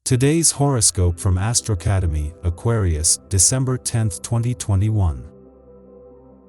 Today's horoscope from Astrocademy, Aquarius, December 10, 2021.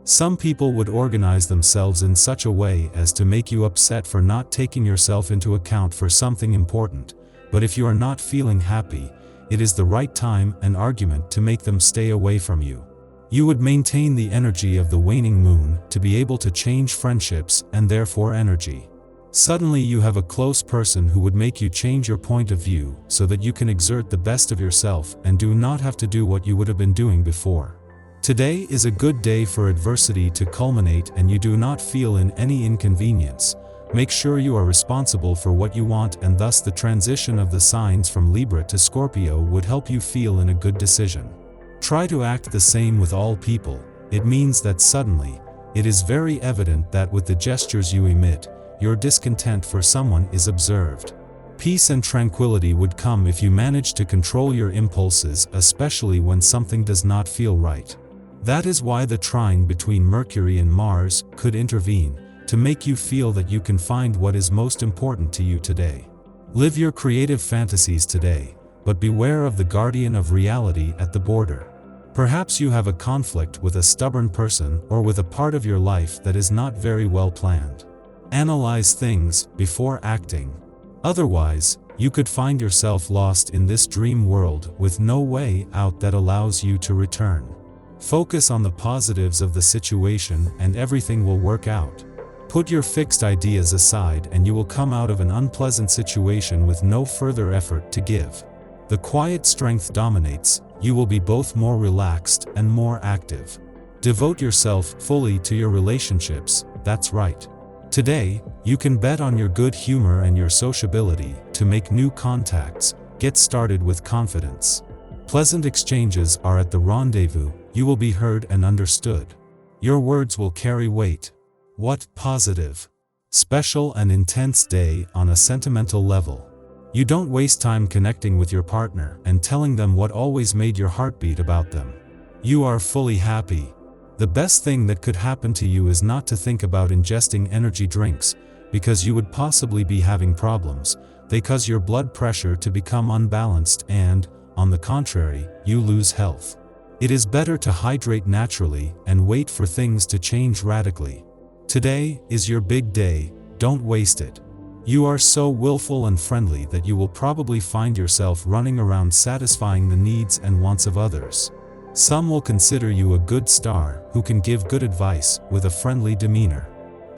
Some people would organize themselves in such a way as to make you upset for not taking yourself into account for something important, but if you are not feeling happy, it is the right time and argument to make them stay away from you. You would maintain the energy of the waning moon to be able to change friendships and therefore energy. Suddenly you have a close person who would make you change your point of view so that you can exert the best of yourself and do not have to do what you would have been doing before. Today is a good day for adversity to culminate and you do not feel in any inconvenience. Make sure you are responsible for what you want, and thus the transition of the signs from Libra to Scorpio would help you feel in a good decision. Try to act the same with all people. It means that suddenly, it is very evident that with the gestures you emit, your discontent for someone is observed. Peace and tranquility would come if you manage to control your impulses, especially when something does not feel right. That is why the trine between Mercury and Mars could intervene, to make you feel that you can find what is most important to you today. Live your creative fantasies today, but beware of the guardian of reality at the border. Perhaps you have a conflict with a stubborn person or with a part of your life that is not very well planned. Analyze things before acting. Otherwise, you could find yourself lost in this dream world with no way out that allows you to return. Focus on the positives of the situation and everything will work out. Put your fixed ideas aside and you will come out of an unpleasant situation with no further effort to give. The quiet strength dominates. You will be both more relaxed and more active. Devote yourself fully to your relationships, that's right. Today, you can bet on your good humor and your sociability to make new contacts. Get started with confidence. Pleasant exchanges are at the rendezvous. You will be heard and understood. Your words will carry weight. What positive, special and intense day on a sentimental level. You don't waste time connecting with your partner and telling them what always made your heart beat about them. You are fully happy. The best thing that could happen to you is not to think about ingesting energy drinks, because you would possibly be having problems. They cause your blood pressure to become unbalanced and, on the contrary, you lose health. It is better to hydrate naturally and wait for things to change radically. Today is your big day, don't waste it. You are so willful and friendly that you will probably find yourself running around satisfying the needs and wants of others. Some will consider you a good star who can give good advice with a friendly demeanor.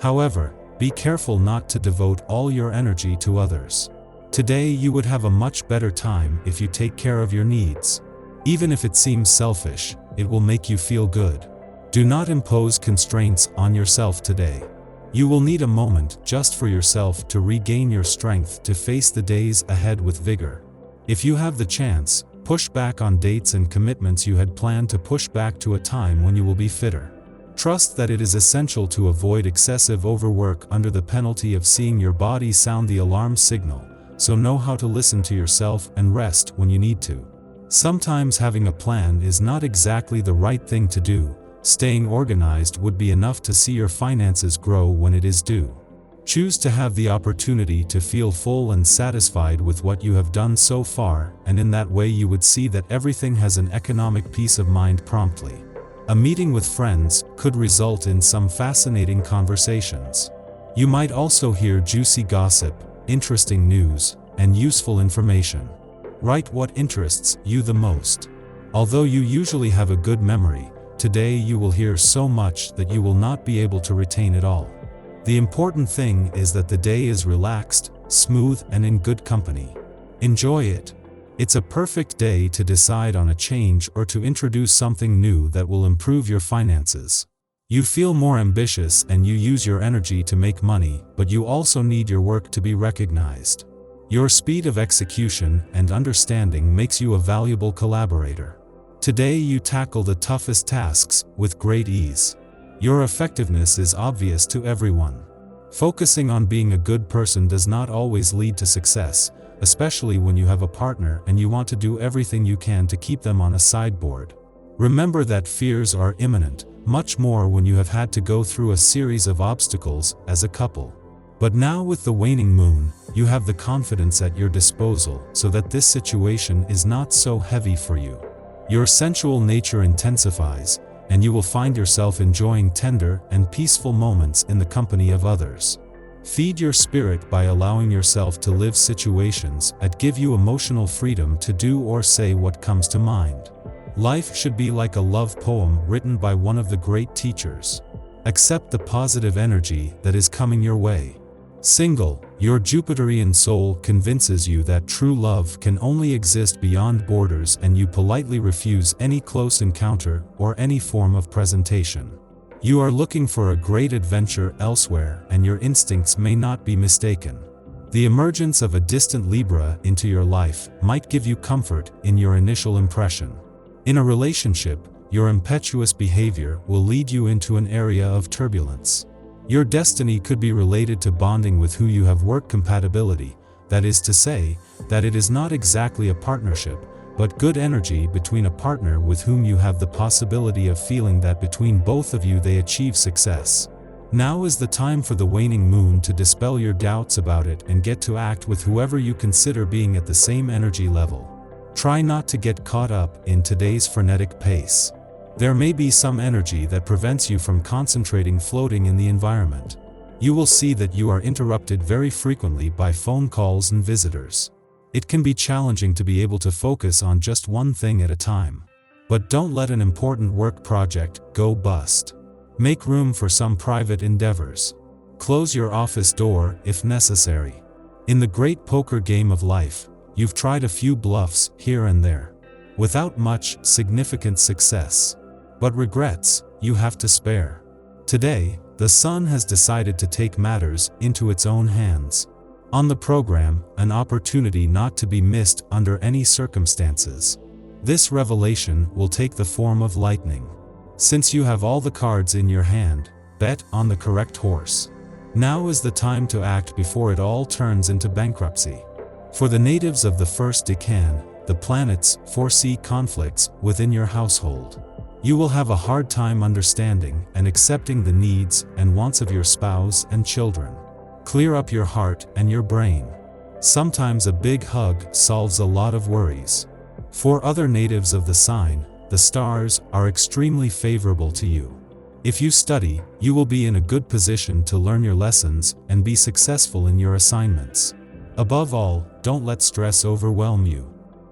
However, be careful not to devote all your energy to others. Today you would have a much better time if you take care of your needs. Even if it seems selfish, it will make you feel good. Do not impose constraints on yourself today. You will need a moment just for yourself to regain your strength to face the days ahead with vigor. If you have the chance, push back on dates and commitments you had planned to push back to a time when you will be fitter. Trust that it is essential to avoid excessive overwork under the penalty of seeing your body sound the alarm signal, so know how to listen to yourself and rest when you need to. Sometimes having a plan is not exactly the right thing to do. Staying organized would be enough to see your finances grow when it is due. Choose to have the opportunity to feel full and satisfied with what you have done so far, and in that way you would see that everything has an economic peace of mind promptly. A meeting with friends could result in some fascinating conversations. You might also hear juicy gossip, interesting news, and useful information. Write what interests you the most. Although you usually have a good memory, today you will hear so much that you will not be able to retain it all. The important thing is that the day is relaxed, smooth and in good company. Enjoy it. It's a perfect day to decide on a change or to introduce something new that will improve your finances. You feel more ambitious and you use your energy to make money, but you also need your work to be recognized. Your speed of execution and understanding makes you a valuable collaborator. Today you tackle the toughest tasks with great ease. Your effectiveness is obvious to everyone. Focusing on being a good person does not always lead to success, especially when you have a partner and you want to do everything you can to keep them on a sideboard. Remember that fears are imminent, much more when you have had to go through a series of obstacles as a couple. But now with the waning moon, you have the confidence at your disposal so that this situation is not so heavy for you. Your sensual nature intensifies, and you will find yourself enjoying tender and peaceful moments in the company of others. Feed your spirit by allowing yourself to live situations that give you emotional freedom to do or say what comes to mind. Life should be like a love poem written by one of the great teachers. Accept the positive energy that is coming your way. Single, your Jupiterian soul convinces you that true love can only exist beyond borders, and you politely refuse any close encounter or any form of presentation. You are looking for a great adventure elsewhere, and your instincts may not be mistaken. The emergence of a distant Libra into your life might give you comfort in your initial impression. In a relationship, your impetuous behavior will lead you into an area of turbulence. Your destiny could be related to bonding with who you have work compatibility, that is to say, that it is not exactly a partnership, but good energy between a partner with whom you have the possibility of feeling that between both of you they achieve success. Now is the time for the waning moon to dispel your doubts about it and get to act with whoever you consider being at the same energy level. Try not to get caught up in today's frenetic pace. There may be some energy that prevents you from concentrating floating in the environment. You will see that you are interrupted very frequently by phone calls and visitors. It can be challenging to be able to focus on just one thing at a time. But don't let an important work project go bust. Make room for some private endeavors. Close your office door if necessary. In the great poker game of life, you've tried a few bluffs here and there, without much significant success. But regrets, you have to spare. Today, the sun has decided to take matters into its own hands. On the program, an opportunity not to be missed under any circumstances. This revelation will take the form of lightning. Since you have all the cards in your hand, bet on the correct horse. Now is the time to act before it all turns into bankruptcy. For the natives of the first decan, the planets foresee conflicts within your household. You will have a hard time understanding and accepting the needs and wants of your spouse and children. Clear up your heart and your brain. Sometimes a big hug solves a lot of worries. For other natives of the sign, the stars are extremely favorable to you. If you study, you will be in a good position to learn your lessons and be successful in your assignments. Above all, don't let stress overwhelm you.